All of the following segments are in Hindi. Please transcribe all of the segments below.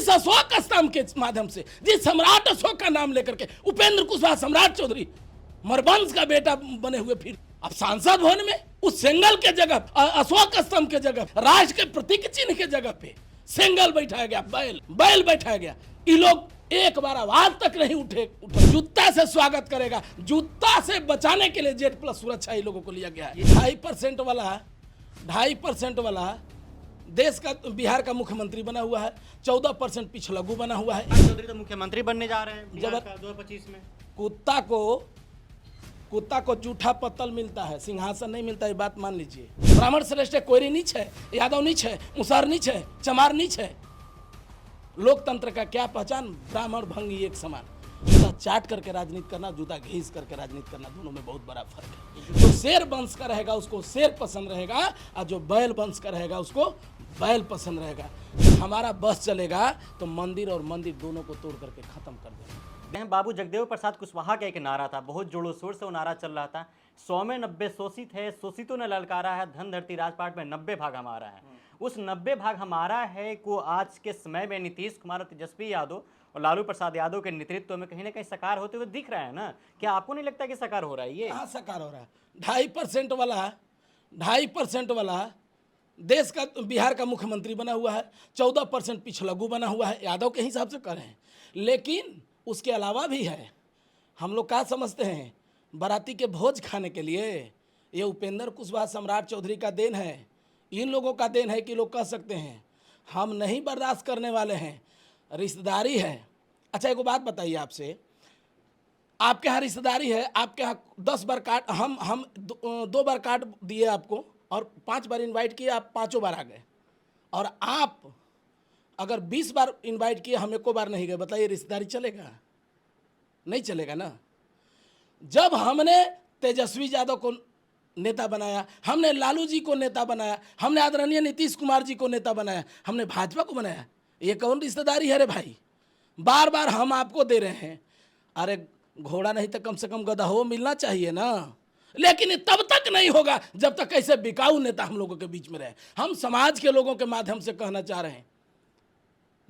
जिस अशोक स्तंभ के माध्यम से, जिस सम्राट अशोक का नाम लेकर के उपेंद्र कुशवाहा सम्राट चौधरी मरवंश का बेटा बने हुए फिर अब सांसद भवन में उस सेंगल के जगह, अशोक स्तंभ के जगह, राष्ट्र के प्रतीक चिन्ह के जगह पे सेंगल बैठाया गया, बैल बैठाया गया। ये लोग एक बार आवाज तक नहीं उठे। जूता से स्वागत करेगा, जूता से बचाने के लिए जेड प्लस सुरक्षा ये लोगों को लिया गया है। 2.5% वाला देश का बिहार का मुख्यमंत्री बना हुआ है, 14% पिछलग्गू बना हुआ है। चौधरी तो मुख्यमंत्री बनने जा रहे हैं बिहार का 2025 में। कुत्ता को जूठा पत्तल मिलता है, सिंहासन नहीं मिलता, ये बात मान लीजिए। ब्राह्मण श्रेष्ठ है, कोयरी नीच है, यादव नीच है, मुसहर नीच है, चमार नीच है। लोकतंत्र का क्या पहचान? ब्राह्मण भंगी एक समान। जूता चाट करके राजनीति करना, जूता घीस करके राजनीति करना, दोनों में बहुत बड़ा फर्क है। जो शेर वंश का रहेगा उसको शेर पसंद रहेगा, और जो बैल वंश का रहेगा उसको बैल पसंद रहेगा। हमारा बस चलेगा तो मंदिर और मंदिर दोनों को तोड़ करके खत्म कर देगा। बाबू जगदेव प्रसाद कुशवाहा का एक नारा था, बहुत जोरों शोर से वो नारा चल रहा था, 100 में 90 शोषित है, शोषितों ने ललकारा है, धन धरती राजपाट में 90 भाग हमारा है। उस 90 भाग हमारा है को आज के समय में नीतीश कुमार, तेजस्वी यादव और लालू प्रसाद यादव के नेतृत्व में कहीं ना कहीं साकार होते हुए दिख रहा है ना। क्या आपको नहीं लगता कि साकार हो रहा है? ये हाँ, साकार हो रहा है। 2.5% वाला देश का बिहार का मुख्यमंत्री बना हुआ है, 14% पिछलग्गू बना हुआ है, यादव के हिसाब से कर रहे हैं। लेकिन उसके अलावा भी है। हम लोग क्या समझते हैं? बाराती के भोज खाने के लिए ये उपेंद्र कुशवाहा सम्राट चौधरी का देन है, इन लोगों का देन है कि लोग कह सकते हैं। हम नहीं बर्दाश्त करने वाले हैं, रिश्तेदारी है। अच्छा, एक बात बताइए आपसे, आपके यहाँ रिश्तेदारी है, आपके यहाँ 10 बार कार्ड, हम 2 बार कार्ड दिए आपको और 5 बार इनवाइट किए, आप 5 बार आ गए। और आप अगर 20 बार इनवाइट किए, हम 1 बार नहीं गए, बताइए रिश्तेदारी चलेगा? नहीं चलेगा ना। जब हमने तेजस्वी यादव को नेता बनाया, हमने लालू जी को नेता बनाया, हमने आदरणीय नीतीश कुमार जी को नेता बनाया, हमने भाजपा को बनाया, ये कौन रिश्तेदारी है रे भाई? बार बार हम आपको दे रहे हैं। अरे घोड़ा नहीं तो कम से कम गधा हो मिलना चाहिए ना। लेकिन तब तक नहीं होगा जब तक ऐसे बिकाऊ नेता हम लोगों के बीच में रहे। हम समाज के लोगों के माध्यम से कहना चाह रहे हैं,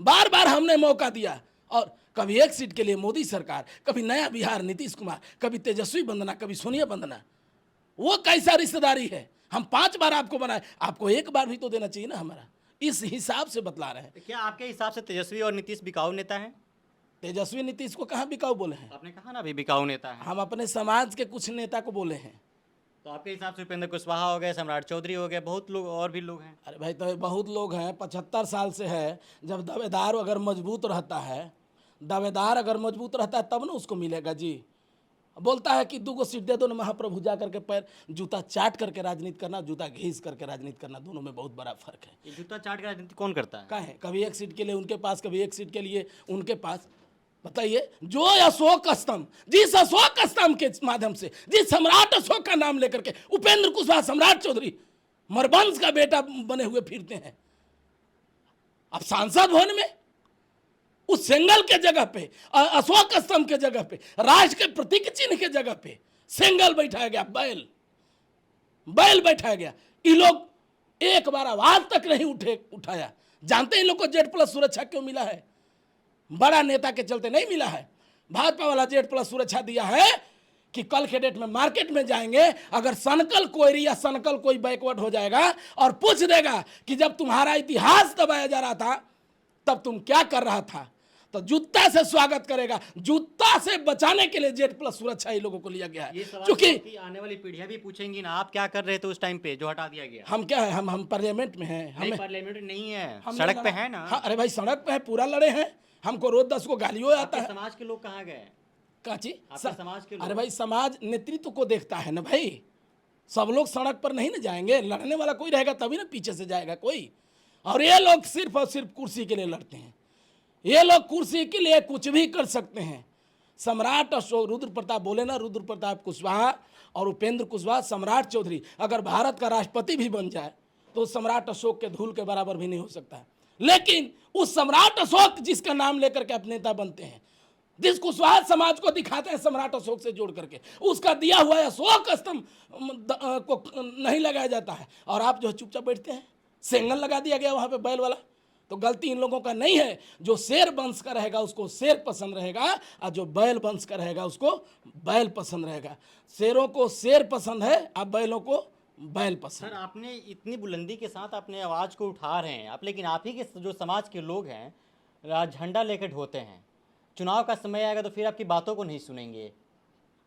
बार बार हमने मौका दिया, और कभी एक सीट के लिए मोदी सरकार, कभी नया बिहार नीतीश कुमार, कभी तेजस्वी वंदना, कभी सोनिया वंदना। वो कैसा रिश्तेदारी है? हम 5 बार आपको बनाए, आपको 1 बार भी तो देना चाहिए ना हमारा। इस हिसाब से बतला रहे हैं। तो क्या आपके हिसाब से तेजस्वी और नीतीश बिकाऊ नेता हैं? तेजस्वी नीतीश को कहाँ बिकाऊ बोले हैं? आपने कहा ना अभी बिकाऊ नेता है। हम अपने समाज के कुछ नेता को बोले हैं। तो आपके हिसाब से उपेंद्र कुशवाहा हो गए, सम्राट चौधरी हो गए, बहुत लोग और भी लोग हैं। अरे भाई, तो बहुत लोग हैं, 75 साल से है। जब दावेदार अगर मजबूत रहता है, तब ना उसको मिलेगा जी। बोलता है कि 2 सीट दे दो ना, महाप्रभु जा करके पैर जूता चाट करके राजनीति करना, जूता घीस करके राजनीति करना, दोनों में बहुत बड़ा फर्क है। ये जूता चाट का राजनीति कौन करता है? कहे कभी 1 सीट के लिए उनके पास, कभी 1 सीट के लिए उनके पास। बताइए, जो अशोक स्तंभ, जिस अशोक स्तंभ के माध्यम से, जिस सम्राट अशोक का नाम लेकर के उपेंद्र कुशवाहा सम्राट चौधरी मरवंश का बेटा बने हुए फिरते हैं, अब सांसद भवन में उस सेंगल के जगह पे, अशोक स्तंभ के जगह पे, राष्ट्र के प्रतीक चिन्ह के जगह पे सेंगल बैठाया गया, बैल बैठाया गया। ये लोग एक बार आवाज तक नहीं उठाया। जानते हैं इन लोग को जेड प्लस सुरक्षा क्यों मिला है? बड़ा नेता के चलते नहीं मिला है। भाजपा वाला जेड प्लस सुरक्षा दिया है कि कल के डेट में मार्केट में जाएंगे, अगर सनकल कोयरी या सनकल कोई बैकवर्ड हो जाएगा और पूछ देगा कि जब तुम्हारा इतिहास दबाया जा रहा था तब तुम क्या कर रहा था, तो जूता से स्वागत करेगा। जूता से बचाने के लिए जेड प्लस सुरक्षा ये लोगों को लिया गया है। क्योंकि आने वाली पीढ़ियां भी पूछेंगी ना, आप क्या कर रहे थे उस टाइम पे जो हटा दिया गया? हम क्या है, हम पार्लियामेंट में हैं। हम पार्लियामेंट नहीं है, सड़क पे है ना। हाँ, अरे भाई सड़क पे है, पूरा लड़े हैं। हमको रोज 10 को गालियों आता है। समाज के लोग कहाँ गए? काची समाज के लोग? अरे भाई, समाज नेतृत्व को देखता है ना भाई। सब लोग सड़क पर नहीं ना जाएंगे, लड़ने वाला कोई रहेगा तभी ना पीछे से जाएगा कोई। और ये लोग सिर्फ और सिर्फ कुर्सी के लिए लड़ते हैं। ये लोग कुर्सी के लिए कुछ भी कर सकते हैं। सम्राट अशोक, रुद्र प्रताप बोले ना, रुद्र प्रताप कुशवाहा और उपेंद्र कुशवाहा सम्राट चौधरी अगर भारत का राष्ट्रपति भी बन जाए तो सम्राट अशोक के धूल के बराबर भी नहीं हो सकता है। लेकिन उस सम्राट अशोक जिसका नाम लेकर के अपने नेता बनते हैं, जिस कुशवाहा समाज को दिखाते हैं सम्राट अशोक से जोड़ करके, उसका दिया हुआ अशोक स्तंभ को नहीं लगाया जाता है। और आप जो चुपचाप बैठते हैं, सेंगल लगा दिया गया वहां पे बैल वाला। तो गलती इन लोगों का नहीं है। जो शेर वंश का रहेगा उसको शेर पसंद रहेगा, और जो बैल वंश का रहेगा उसको बैल पसंद रहेगा। शेरों को शेर पसंद है, अब बैलों को बैल पसंद सर है। आपने इतनी बुलंदी के साथ अपने आवाज़ को उठा रहे हैं आप, लेकिन आप ही के जो समाज के लोग हैं झंडा लेकर ढोते हैं। चुनाव का समय आएगा तो फिर आपकी बातों को नहीं सुनेंगे।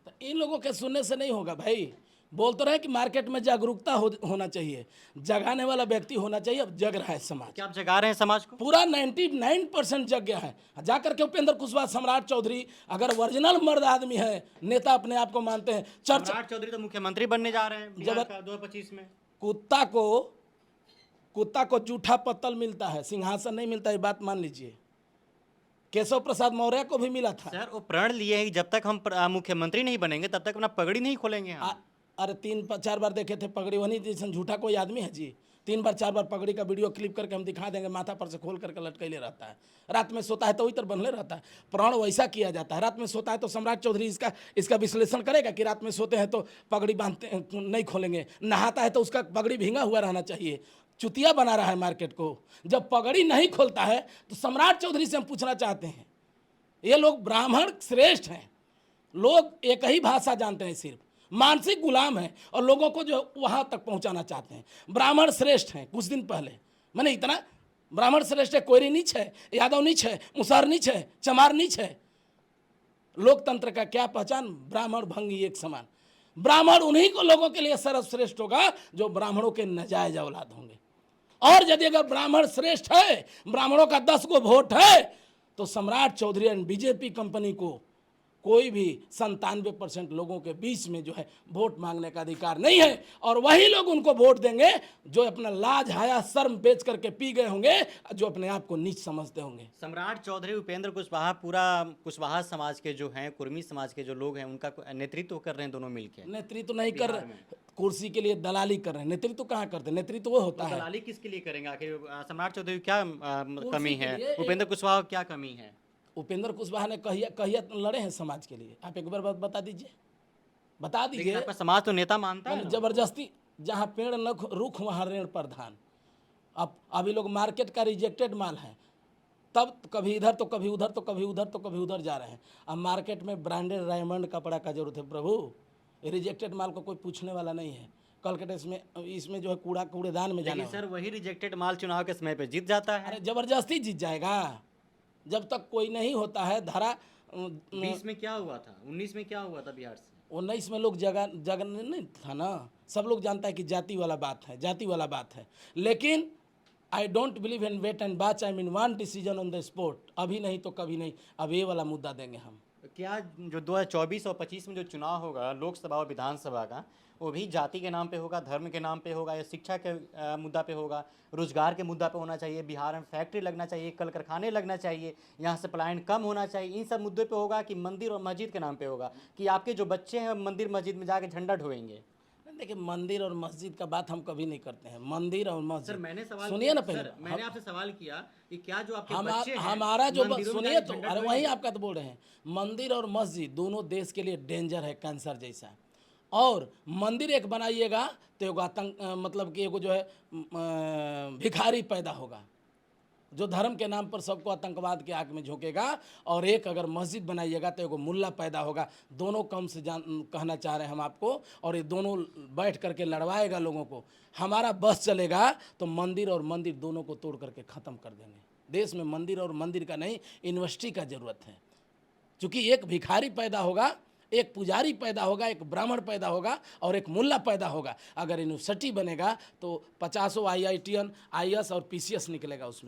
तो इन लोगों के सुनने से नहीं होगा भाई। बोल तो रहे कि मार्केट में जागरूकता होना चाहिए, जगाने वाला व्यक्ति होना चाहिए। अब जग रहा है समाज, क्या आप जगा रहे हैं समाज को? पूरा 99% जग गया है। जाकर के उपेंद्र कुशवाहा, सम्राट चौधरी अगर ओरिजिनल मर्द आदमी है, नेता अपने आप को मानते हैं, चर्चा। सम्राट चौधरी तो मुख्यमंत्री बनने जा रहे हैं बिहार का 2025 में। कुत्ता को जूठा पत्तल मिलता है, सिंहासन नहीं मिलता, ये बात मान लीजिए। केशव प्रसाद मौर्य को भी मिला था। सर वो प्रण लिए हैं कि जब तक हम मुख्यमंत्री नहीं बनेंगे तब तक अपना पगड़ी नहीं खोलेंगे हम। अरे 3-4 बार देखे थे पगड़ी, वही जैसे झूठा कोई आदमी है जी। 3-4 बार पगड़ी का वीडियो क्लिप करके हम दिखा देंगे, माथा पर से खोल करके लटकैले रहता है। रात में सोता है तो वही तरह बनले रहता है। प्रण वैसा किया जाता है, रात में सोता है तो सम्राट चौधरी इसका विश्लेषण करेगा कि रात में सोते हैं तो पगड़ी बांधते नहीं खोलेंगे, नहाता है तो उसका पगड़ी भींगा हुआ रहना चाहिए। चुतिया बना रहा है मार्केट को। जब पगड़ी नहीं खोलता है तो सम्राट चौधरी से हम पूछना चाहते हैं, ये लोग ब्राह्मण श्रेष्ठ हैं, लोग एक ही भाषा जानते हैं, सिर्फ मानसिक गुलाम हैं और लोगों को जो वहाँ तक पहुँचाना चाहते हैं। ब्राह्मण श्रेष्ठ हैं, कुछ दिन पहले मैंने इतना ब्राह्मण श्रेष्ठ है, कोयरी नीच है, यादव नीच है, मुसार नीच है, चमार नीच है। लोकतंत्र का क्या पहचान? ब्राह्मण भंगी एक समान। ब्राह्मण उन्हीं को लोगों के लिए सर्वश्रेष्ठ होगा जो ब्राह्मणों के नाजायज औलाद होंगे। और यदि अगर ब्राह्मण श्रेष्ठ है, ब्राह्मणों का 10 गो वोट है, तो सम्राट चौधरी एंड बीजेपी कंपनी को कोई भी 97% लोगों के बीच में जो है वोट मांगने का अधिकार नहीं है। और वही लोग उनको वोट देंगे जो अपना लाज हया शर्म बेच करके पी गए होंगे, जो अपने आप को नीच समझते होंगे। सम्राट चौधरी, उपेंद्र कुशवाहा, पूरा कुशवाहा समाज के जो हैं, कुर्मी समाज के जो लोग हैं, उनका नेतृत्व कर रहे हैं दोनों मिलकर। नेतृत्व नहीं कर रहे, कुर्सी के लिए दलाली कर रहे हैं। नेतृत्व कहाँ करते हैं? नेतृत्व वो होता है। दलाली किसके लिए करेंगे आखिर? सम्राट चौधरी क्या कमी के है? लिए उपेंद्र कुशवाहा को क्या कमी है? उपेंद्र कुशवाहा ने कहिया लड़े हैं समाज के लिए। आप एक बार बात बता दीजिए, बता लेकिन दीजिए। आपका समाज तो नेता मानता है ना? जबरदस्ती, जहाँ पेड़ न रुख वहाँ ऋण प्रधान। अब अभी लोग मार्केट का रिजेक्टेड माल है, तब कभी इधर तो कभी उधर तो कभी उधर तो कभी उधर जा रहे हैं। अब मार्केट में ब्रांडेड डायमंड कपड़ा का जरूरत है प्रभु। रिजेक्टेड माल को कोई पूछने वाला नहीं है। कल के इसमें जो है कूड़ेदान में जाना लेकिन सर वही रिजेक्टेड माल चुनाव के समय पे जीत जाता है। अरे जबरदस्ती जीत जाएगा। जब तक कोई नहीं होता है धारा 20 में क्या हुआ था? 19 में क्या हुआ था बिहार से? 19 में लोग जगन नहीं था ना। सब लोग जानता है कि जाति वाला बात है, जाति वाला बात है। लेकिन I don't believe in wait and watch, I mean one decision on the spot. अभी नहीं तो कभी नहीं, अब ये वाला मुद्दा देंगे हम। क्या जो 2024 और 25 में जो चुनाव होगा लोकसभा और विधानसभा का, वो भी जाति के नाम पे होगा, धर्म के नाम पे होगा, या शिक्षा के मुद्दा पे होगा, रोजगार के मुद्दा पे होना चाहिए, बिहार में फैक्ट्री लगना चाहिए, कल कारखाने लगना चाहिए, यहाँ से पलायन कम होना चाहिए, इन सब मुद्दे पे होगा, कि मंदिर और मस्जिद के नाम पे होगा, कि आपके जो बच्चे हैं मंदिर मस्जिद में जाके झंडा ढोएंगे? देखिए, मंदिर और मस्जिद का बात हम कभी नहीं करते हैं। मंदिर और मस्जिद, सर मैंने सवाल सुनिए ना पहले। सर, मैंने आपसे सवाल किया कि क्या जो आपके बच्चे हैं हमारा जो मंदिरों में सुनिए जाके तो, झंडा अरे ढोएंगे? वही आपका तो बोल रहे हैं। मंदिर और मस्जिद दोनों देश के लिए डेंजर है, कैंसर जैसा। और मंदिर एक बनाइएगा तो एगो आतंक, मतलब कि एगो जो है भिखारी पैदा होगा, जो धर्म के नाम पर सबको आतंकवाद के आग में झोंकेगा। और एक अगर मस्जिद बनाइएगा तो एगो मुल्ला पैदा होगा। दोनों कम से कहना चाह रहे हैं हम आपको, और ये दोनों बैठ करके लड़वाएगा लोगों को। हमारा बस चलेगा तो मंदिर और मंदिर दोनों को तोड़ करके ख़त्म कर देंगे। देश में मंदिर और मंदिर का नहीं, यूनिवर्सिटी का ज़रूरत है। क्योंकि एक भिखारी पैदा होगा, एक पुजारी पैदा होगा, एक ब्राह्मण पैदा होगा और एक मुल्ला पैदा होगा। अगर यूनिवर्सिटी बनेगा तो 50 IITN, IAS और PCS निकलेगा उसमें।